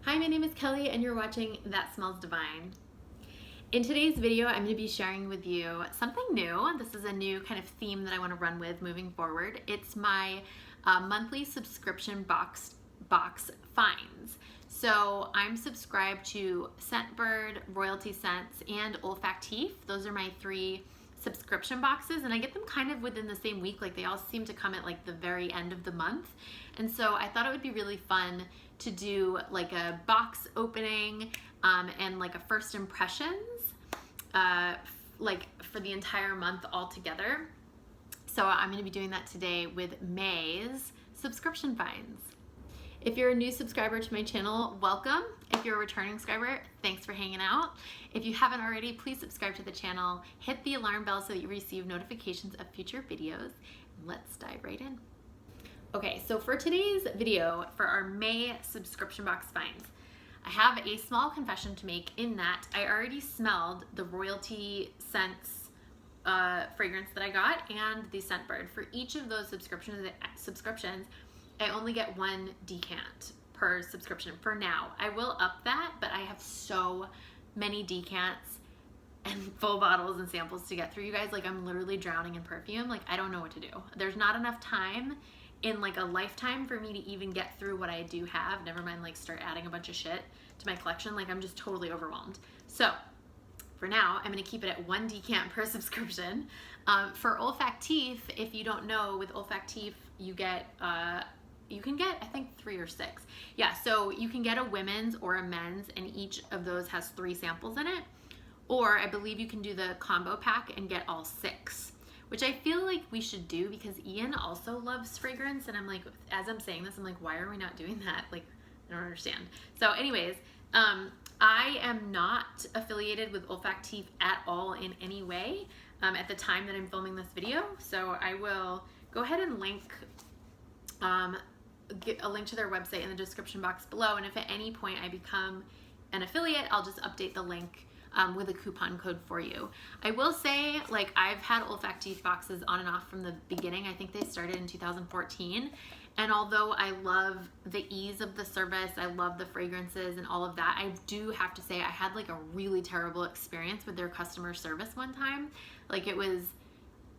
Hi, my name is Kelly and you're watching That Smells Divine. In today's video, I'm going to be sharing with you something new. This is a new kind of theme that I want to run with moving forward. It's my monthly subscription box finds. So I'm subscribed to Scentbird, Royalty Scents, and Olfactif. Those are my three subscription boxes, and I get them kind of within the same week. Like, they all seem to come at like the very end of the month. And so I thought it would be really fun to do like a box opening and like a first impressions like for the entire month all together. So I'm going to be doing that today with May's subscription finds. If you're a new subscriber to my channel, welcome. If you're a returning subscriber, thanks for hanging out. If you haven't already, please subscribe to the channel, hit the alarm bell so that you receive notifications of future videos. Let's dive right in. Okay, so for today's video, for our May subscription box finds, I have a small confession to make in that I already smelled the Royalty Scents fragrance that I got and the Scentbird. For each of those subscriptions, I only get one decant per subscription for now. I will up that, but I have so many decants and full bottles and samples to get through, you guys. Like, I'm literally drowning in perfume. Like, I don't know what to do. There's not enough time in like a lifetime for me to even get through what I do have, never mind like start adding a bunch of shit to my collection. Like, I'm just totally overwhelmed. So for now, I'm gonna keep it at one decant per subscription. For Olfactif, if you don't know, with Olfactif, you get, you can get, I think, 3 or 6. Yeah, so you can get a women's or a men's, and each of those has 3 samples in it. Or I believe you can do the combo pack and get all 6. Which I feel like we should do, because Ian also loves fragrance, and I'm like, as I'm saying this, I'm like, why are we not doing that? Like, I don't understand. So anyways, I am not affiliated with Olfactif at all in any way at the time that I'm filming this video. So I will go ahead and link, get a link to their website in the description box below, and if at any point I become an affiliate, I'll just update the link with a coupon code for you. I will say, like, I've had Olfactif boxes on and off from the beginning. I think they started in 2014. And although I love the ease of the service, I love the fragrances and all of that, I do have to say I had like a really terrible experience with their customer service one time. Like, it was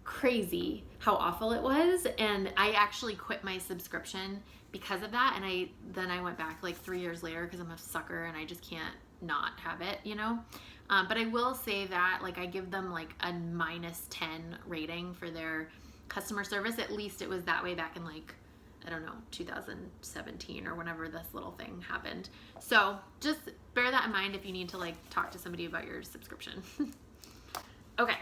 crazy how awful it was. And I actually quit my subscription because of that. And then I went back like 3 years later because I'm a sucker and I just can't not have it, you know? But I will say that, like, I give them like a -10 rating for their customer service. At least it was that way back in, like, I don't know, 2017 or whenever this little thing happened. So just bear that in mind if you need to like talk to somebody about your subscription. Okay,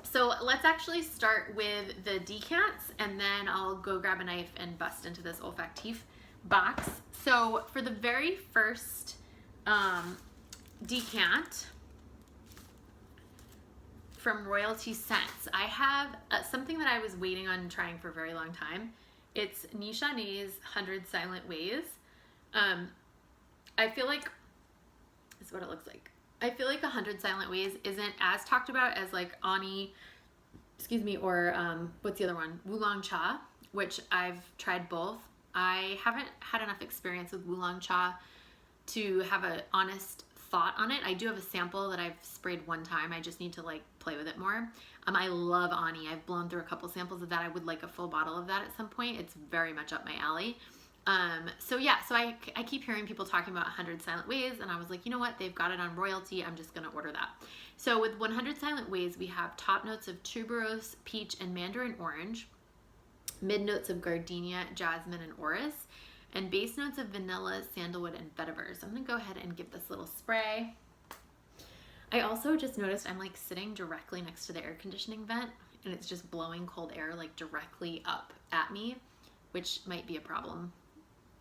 so let's actually start with the decants, and then I'll go grab a knife and bust into this Olfactif box. So for the very first decant from Royalty Scents, I have something that I was waiting on trying for a very long time. It's Nishane's 100 Silent Ways. I feel like, this is what it looks like. I feel like 100 Silent Ways isn't as talked about as like Ani, excuse me, or what's the other one? Oolong Cha, which I've tried both. I haven't had enough experience with Oolong Cha to have an honest thought on it. I do have a sample that I've sprayed one time. I just need to like play with it more. I love Ani. I've blown through a couple samples of that. I would like a full bottle of that at some point. It's very much up my alley. So yeah, so I keep hearing people talking about 100 Silent Ways, and I was like, you know what? They've got it on Royalty. I'm just gonna order that. So with 100 Silent Ways, we have top notes of tuberose, peach, and mandarin orange, mid notes of gardenia, jasmine, and orris, and base notes of vanilla, sandalwood, and vetiver. So I'm gonna go ahead and give this little spray. I also just noticed I'm like sitting directly next to the air conditioning vent, and it's just blowing cold air like directly up at me, which might be a problem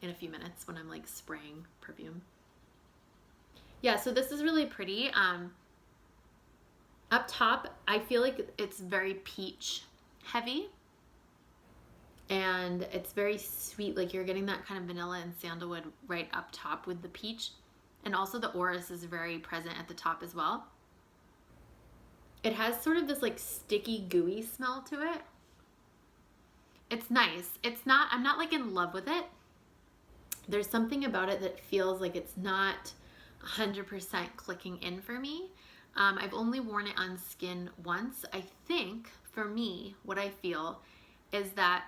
in a few minutes when I'm like spraying perfume. Yeah, so this is really pretty. Up top, I feel like it's very peach heavy, and it's very sweet. Like, you're getting that kind of vanilla and sandalwood right up top with the peach, and also the orris is very present at the top as well. It has sort of this like sticky, gooey smell to it. It's nice. It's not, I'm not like in love with it. there's something about it that feels like it's not 100% clicking in for me. I've only worn it on skin once. I think for me, what I feel is that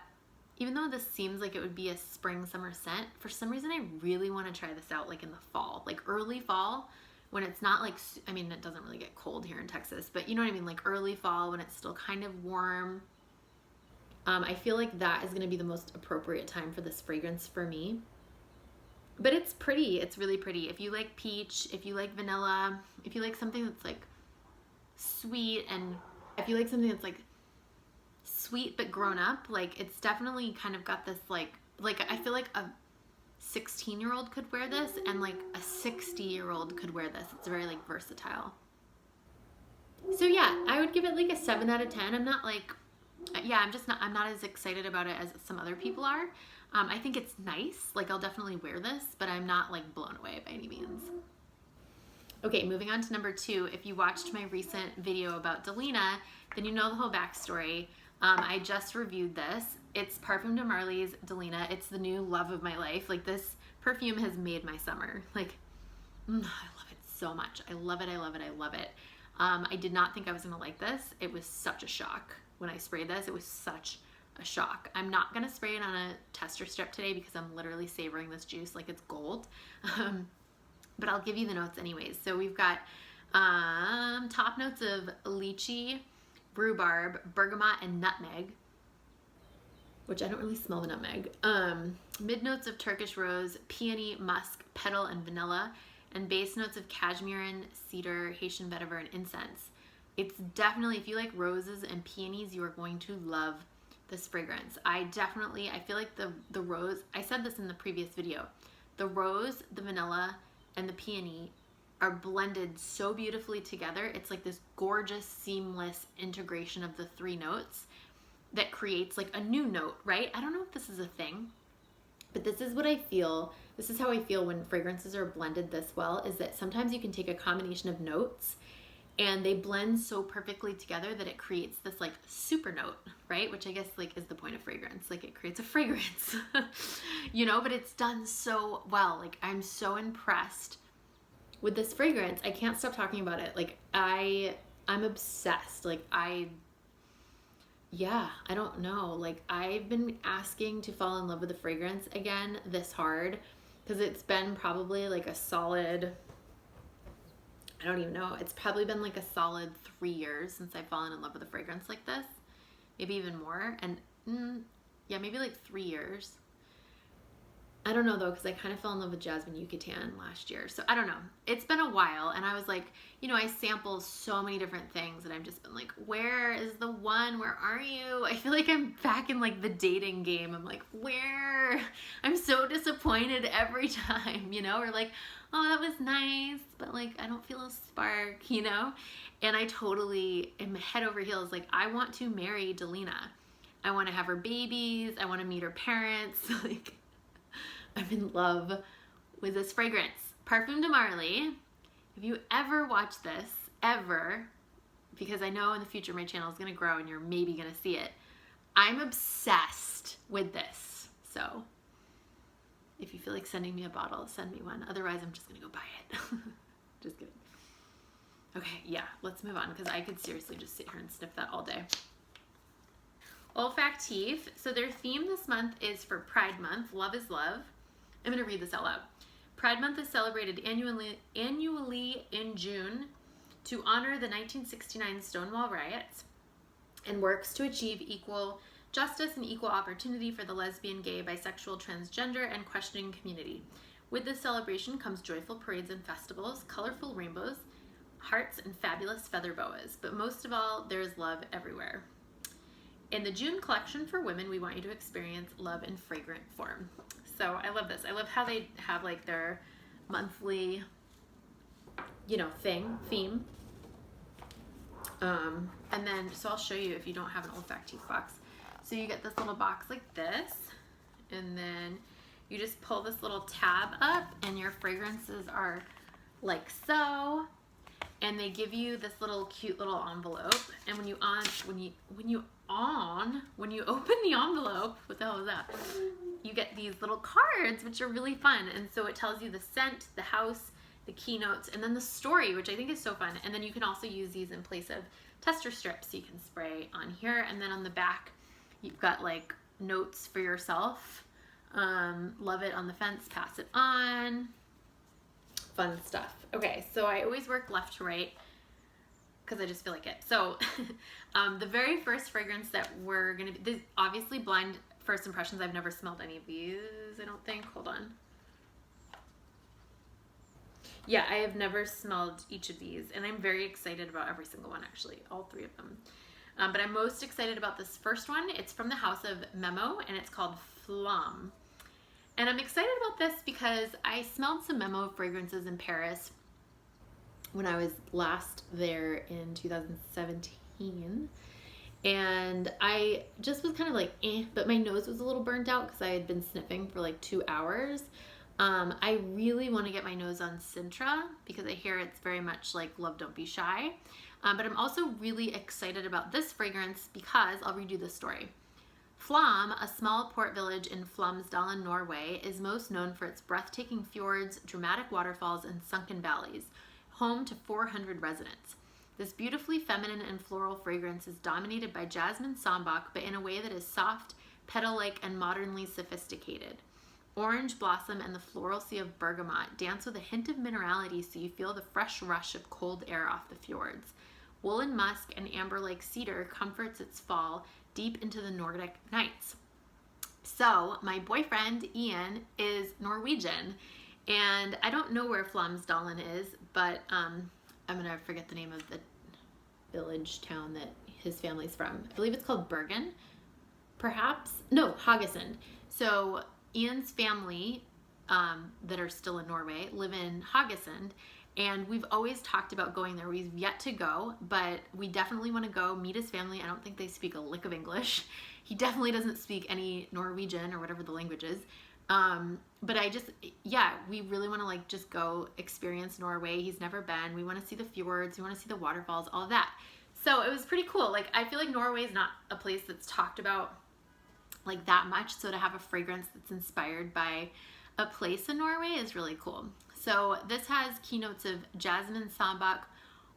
even though this seems like it would be a spring summer scent, for some reason I really want to try this out like in the fall, like early fall, when it's not like, I mean, it doesn't really get cold here in Texas, but you know what I mean? Like early fall when it's still kind of warm. I feel like that is going to be the most appropriate time for this fragrance for me. But it's pretty. It's really pretty. If you like peach, if you like vanilla, if you like something that's like sweet, and if you like something that's like sweet but grown up, like it's definitely kind of got this like I feel like a 16-year-old could wear this and like a 60-year-old could wear this. It's very like versatile. So yeah, I would give it like a 7 out of 10. I'm not like, yeah, I'm not as excited about it as some other people are. I think it's nice. Like I'll definitely wear this, but I'm not like blown away by any means. Okay, moving on to number 2. If you watched my recent video about Delina, then you know the whole backstory. I just reviewed this. It's Parfums de Marly's Delina. It's the new love of my life. Like this perfume has made my summer. Like, I love it so much. I love it, I love it, I love it. I did not think I was gonna like this. It was such a shock when I sprayed this. It was such a shock. I'm not gonna spray it on a tester strip today because I'm literally savoring this juice like it's gold. But I'll give you the notes anyways. So we've got top notes of lychee, rhubarb, bergamot, and nutmeg, which I don't really smell the nutmeg. Mid notes of Turkish rose, peony, musk, petal, and vanilla, and base notes of cashmere, cedar, Haitian vetiver, and incense. It's definitely, if you like roses and peonies, you are going to love this fragrance. I feel like the rose, I said this in the previous video, the rose, the vanilla, and the peony are blended so beautifully together. It's like this gorgeous, seamless integration of the 3 notes that creates like a new note, right? I don't know if this is a thing, but this is what I feel. This is how I feel when fragrances are blended this well, is that sometimes you can take a combination of notes and they blend so perfectly together that it creates this like super note, right? Which I guess like is the point of fragrance. Like it creates a fragrance, you know, but it's done so well. Like I'm so impressed with this fragrance. I can't stop talking about it. Like I'm obsessed. Like I don't know. Like I've been asking to fall in love with the fragrance again this hard because it's been probably like a solid, I don't even know. It's probably been like a solid 3 years since I've fallen in love with a fragrance like this. Maybe even more. And yeah, maybe like 3 years. I don't know though, because I kind of fell in love with Jasmine Yucatan last year. So I don't know. It's been a while, and I was like, you know, I sample so many different things, and I've just been like, where is the one? Where are you? I feel like I'm back in like the dating game. I'm like, where? I'm so disappointed every time, you know? Or like, oh, that was nice, but like, I don't feel a spark, you know? And I totally am head over heels. Like, I want to marry Delina. I want to have her babies. I want to meet her parents. Like, I'm in love with this fragrance. Parfums de Marly. If you ever watch this, ever, because I know in the future my channel is going to grow and you're maybe going to see it, I'm obsessed with this. So if you feel like sending me a bottle, send me one. Otherwise, I'm just going to go buy it. Just kidding. Okay, yeah, let's move on because I could seriously just sit here and sniff that all day. Olfactif. So their theme this month is for Pride Month. Love is love. I'm going to read this out loud. Pride Month is celebrated annually in June to honor the 1969 Stonewall riots and works to achieve equal justice and equal opportunity for the lesbian, gay, bisexual, transgender, and questioning community. With this celebration comes joyful parades and festivals, colorful rainbows, hearts, and fabulous feather boas. But most of all, there is love everywhere. In the June collection for women, we want you to experience love in fragrant form. So I love this. I love how they have like their monthly, you know, theme. And then, so I'll show you if you don't have an Olfactif box. So you get this little box like this, and then you just pull this little tab up and your fragrances are like so. And they give you this little cute little envelope. And when you open the envelope, what the hell is that? you get these little cards, which are really fun. And so it tells you the scent, the house, the keynotes, and then the story, which I think is so fun. And then you can also use these in place of tester strips. So you can spray on here, and then on the back, you've got like notes for yourself. Love it on the fence, pass it on. Fun stuff. Okay, so I always work left to right because I just feel like it. So the very first fragrance that we're gonna be, this obviously blind first impressions. I've never smelled any of these, I don't think. Hold on. Yeah, I have never smelled each of these, and I'm very excited about every single one, actually, all three of them. But I'm most excited about this first one. It's from the house of Memo, and it's called Flamme. And I'm excited about this because I smelled some Memo fragrances in Paris when I was last there in 2017. And I just was kind of like, but my nose was a little burnt out because I had been sniffing for like 2 hours. I really want to get my nose on Sintra because I hear it's very much like Love Don't Be Shy. But I'm also really excited about this fragrance because I'll read you the story. Flamme, a small port village in Flåmsdalen, Norway, is most known for its breathtaking fjords, dramatic waterfalls, and sunken valleys, home to 400 residents. This beautifully feminine and floral fragrance is dominated by jasmine sambac, but in a way that is soft, petal-like, and modernly sophisticated. Orange blossom and the floral sea of bergamot dance with a hint of minerality so you feel the fresh rush of cold air off the fjords. Woolen musk and amber-like cedar comforts its fall deep into the Nordic nights. So my boyfriend Ian is Norwegian, and I don't know where Flåmsdalen is, but I'm gonna forget the name of the village town that his family's from. I believe it's called Bergen, perhaps. No, Haugesund. So Ian's family that are still in Norway live in Haugesund, and we've always talked about going there. We've yet to go, but we definitely want to go meet his family. I don't think they speak a lick of English. He definitely doesn't speak any Norwegian or whatever the language is. But we really want to like just go experience Norway. He's never been. We want to see the fjords. We want to see the waterfalls, all of that. So it was pretty cool. Like, I feel like Norway is not a place that's talked about like that much. So to have a fragrance that's inspired by a place in Norway is really cool. So this has keynotes of jasmine, sambac,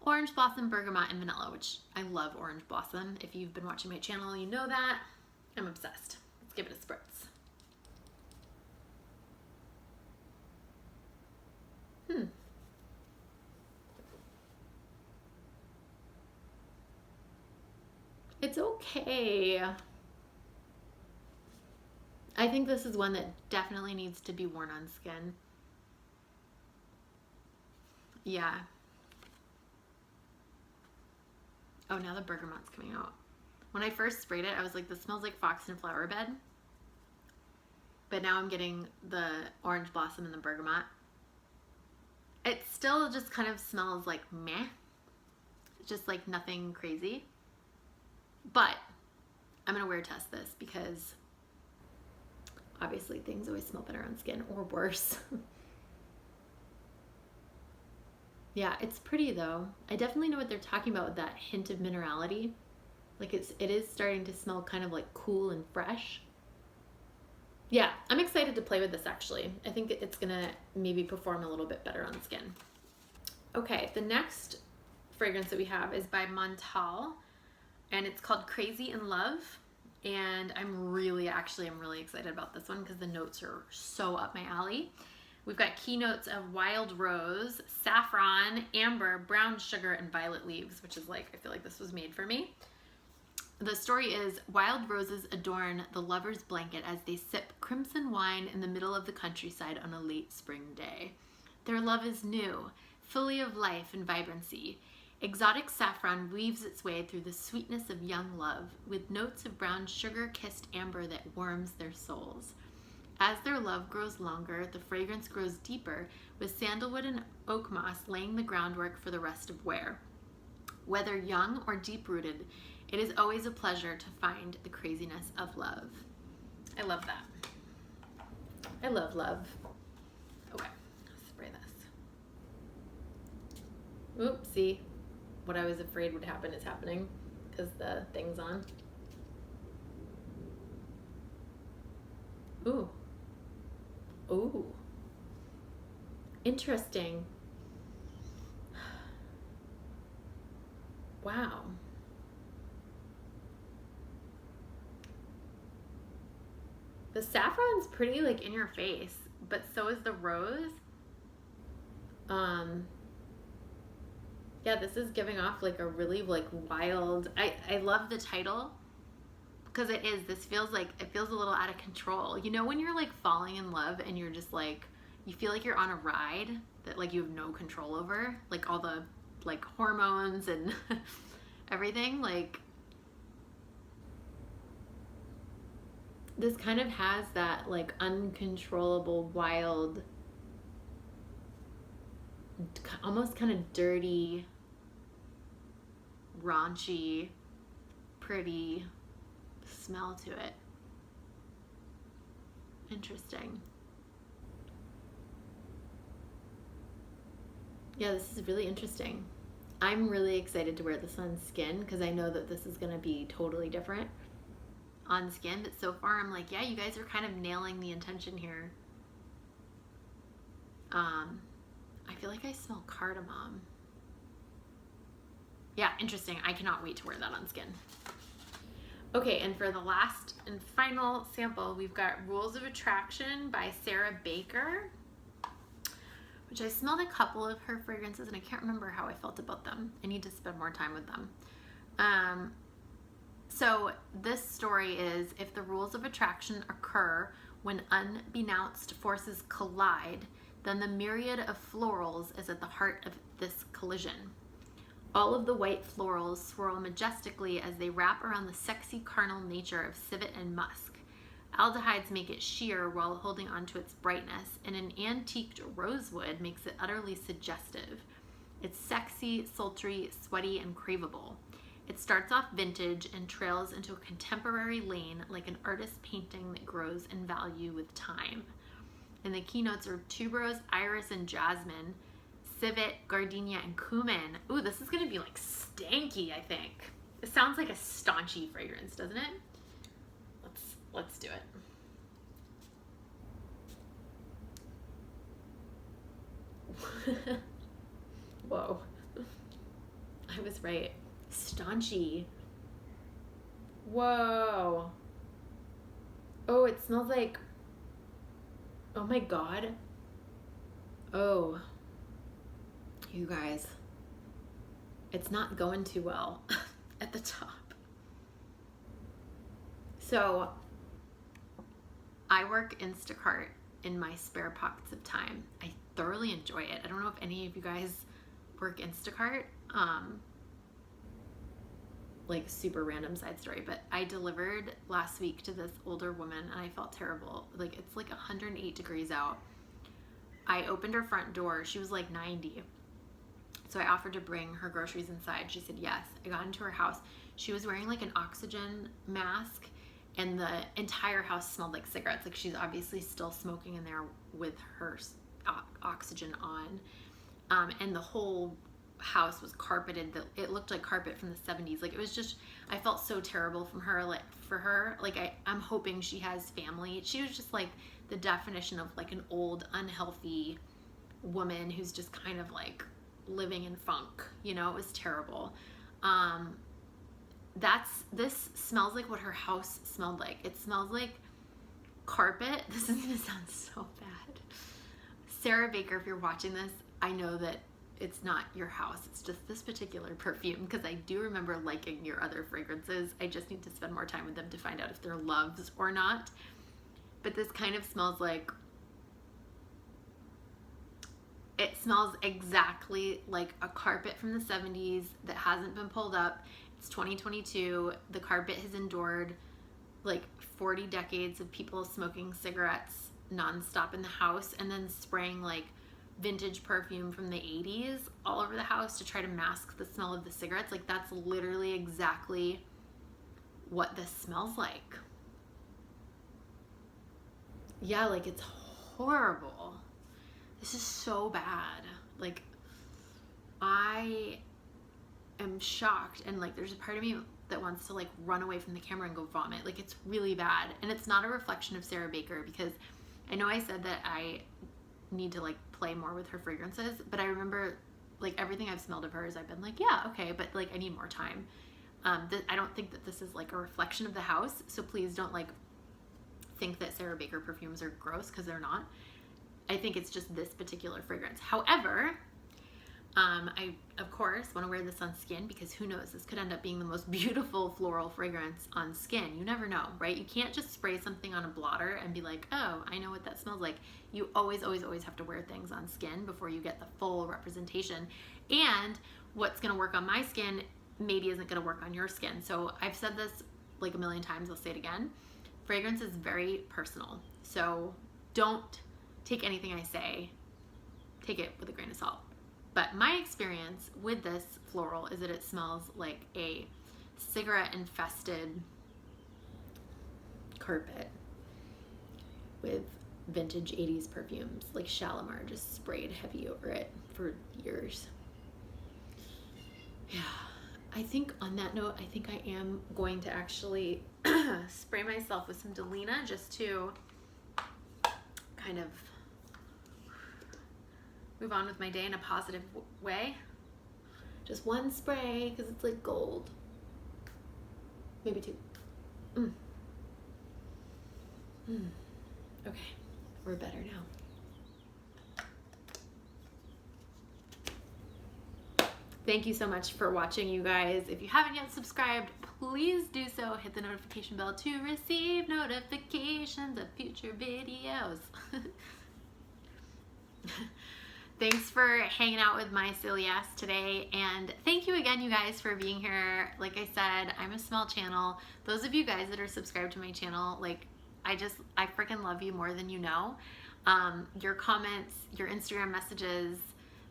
orange blossom, bergamot, and vanilla, which I love orange blossom. If you've been watching my channel, you know that. I'm obsessed. Let's give it a spritz. It's okay. I think this is one that definitely needs to be worn on skin. Yeah. Oh, now the bergamot's coming out. When I first sprayed it, I was like, this smells like fox and flower bed. But now I'm getting the orange blossom and the bergamot. It still just kind of smells like meh. Just like nothing crazy. But I'm gonna wear test this because obviously things always smell better on skin or worse. Yeah, it's pretty though. I definitely know what they're talking about with that hint of minerality. Like it is starting to smell kind of like cool and fresh. Yeah, I'm excited to play with this actually. I think it's gonna maybe perform a little bit better on skin. Okay, the next fragrance that we have is by Montale, and it's called Crazy in Love. And I'm really excited about this one because the notes are so up my alley. We've got keynotes of wild rose, saffron, amber, brown sugar, and violet leaves, which is like, I feel like this was made for me. The story is, wild roses adorn the lover's blanket as they sip crimson wine in the middle of the countryside on a late spring day. Their love is new, fully of life and vibrancy. Exotic saffron weaves its way through the sweetness of young love, with notes of brown sugar-kissed amber that warms their souls. As their love grows longer, the fragrance grows deeper, with sandalwood and oak moss laying the groundwork for the rest of wear. Whether young or deep-rooted, it is always a pleasure to find the craziness of love. I love that. I love love. Okay, spray this. Oops, see? What I was afraid would happen is happening because the thing's on. Ooh. Ooh. Interesting. Wow. The saffron's pretty like in your face, but so is the rose. Yeah, this is giving off like a really like wild, I love the title because this feels like, it feels a little out of control. You know when you're like falling in love and you're just like, you feel like you're on a ride that like you have no control over, like all the like hormones and everything. Like this kind of has that like uncontrollable, wild, almost kind of dirty, raunchy, pretty smell to it. Interesting. Yeah, this is really interesting. I'm really excited to wear this on skin because I know that this is going to be totally different on skin, but so far I'm like, yeah, you guys are kind of nailing the intention here. I feel like I smell cardamom. Yeah, interesting. I cannot wait to wear that on skin. Okay, and for the last and final sample, we've got Rules of Attraction by Sarah Baker, which I smelled a couple of her fragrances and I can't remember how I felt about them. I need to spend more time with them. So this story is, if the rules of attraction occur when unbeknownst forces collide, then the myriad of florals is at the heart of this collision. All of the white florals swirl majestically as they wrap around the sexy carnal nature of civet and musk. Aldehydes make it sheer while holding onto its brightness, and an antiqued rosewood makes it utterly suggestive. It's sexy, sultry, sweaty, and craveable. It starts off vintage and trails into a contemporary lane like an artist's painting that grows in value with time. And the keynotes are tuberose, iris, and jasmine, civet, gardenia, and cumin. Ooh, this is gonna be like stanky, I think. It sounds like a staunchy fragrance, doesn't it? Let's do it. Whoa. I was right. Staunchy. Whoa. Oh, it smells like, oh my God. Oh, you guys, it's not going too well at the top. So I work Instacart in my spare pockets of time. I thoroughly enjoy it. I don't know if any of you guys work Instacart. Like super random side story, but I delivered last week to this older woman and I felt terrible. Like it's like 108 degrees out. I opened her front door. She was like 90. So I offered to bring her groceries inside. She said yes. I got into her house. She was wearing like an oxygen mask and the entire house smelled like cigarettes. Like she's obviously still smoking in there with her oxygen on. And the whole house was carpeted. It looked like carpet from the 70s. Like it was just, I felt so terrible from her. Like for her, like I'm hoping she has family. She was just like the definition of like an old, unhealthy woman who's just kind of like living in funk, you know. It was terrible. This smells like what her house smelled like. It smells like carpet. This is gonna sound so bad. Sarah Baker, if you're watching this, I know that it's not your house. It's just this particular perfume because I do remember liking your other fragrances. I just need to spend more time with them to find out if they're loves or not. But this kind of smells like, it smells exactly like a carpet from the 70s that hasn't been pulled up. It's 2022. The carpet has endured like 40 decades of people smoking cigarettes nonstop in the house and then spraying like vintage perfume from the 80s all over the house to try to mask the smell of the cigarettes. Like that's literally exactly what this smells like. Yeah, like it's horrible. This is so bad. Like I am shocked and like there's a part of me that wants to like run away from the camera and go vomit. Like it's really bad. And it's not a reflection of Sarah Baker because I know I said that I need to like play more with her fragrances, but I remember like everything I've smelled of hers, I've been like, yeah, okay, but like I need more time. I don't think that this is like a reflection of the house, so please don't like think that Sarah Baker perfumes are gross, because they're not. I think it's just this particular fragrance. However, I of course want to wear this on skin, because who knows, this could end up being the most beautiful floral fragrance on skin. You never know, right? You can't just spray something on a blotter and be like, oh, I know what that smells like. You always have to wear things on skin before you get the full representation. And what's going to work on my skin maybe isn't going to work on your skin. So I've said this like a million times, I'll say it again. Fragrance is very personal. So don't take anything I say, take it with a grain of salt. But my experience with this floral is that it smells like a cigarette infested carpet with vintage 80s perfumes, like Shalimar just sprayed heavy over it for years. Yeah, I think on that note, I think I am going to actually spray myself with some Delina just to kind of move on with my day in a positive way. Just one spray, because it's like gold. Maybe two. Okay, we're better now. Thank you so much for watching, you guys. If you haven't yet subscribed, please do so. Hit the notification bell to receive notifications of future videos. Thanks for hanging out with my silly ass today, and thank you again, you guys, for being here. Like I said, I'm a small channel. Those of you guys that are subscribed to my channel, like, I freaking love you more than you know. Your comments, your Instagram messages,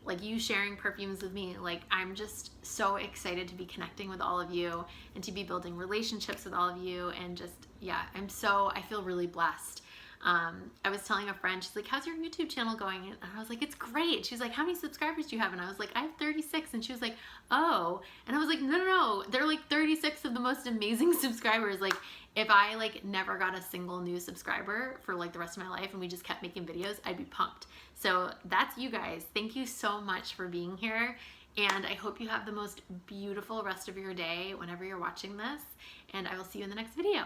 like you sharing perfumes with me, like I'm just so excited to be connecting with all of you and to be building relationships with all of you, and just, yeah, I feel really blessed. I was telling a friend, she's like, how's your YouTube channel going? And I was like, it's great. She's like, how many subscribers do you have? And I was like, I have 36. And she was like, oh. And I was like, no. They're like 36 of the most amazing subscribers. Like, if I like never got a single new subscriber for like the rest of my life and we just kept making videos, I'd be pumped. So that's you guys. Thank you so much for being here. And I hope you have the most beautiful rest of your day whenever you're watching this. And I will see you in the next video.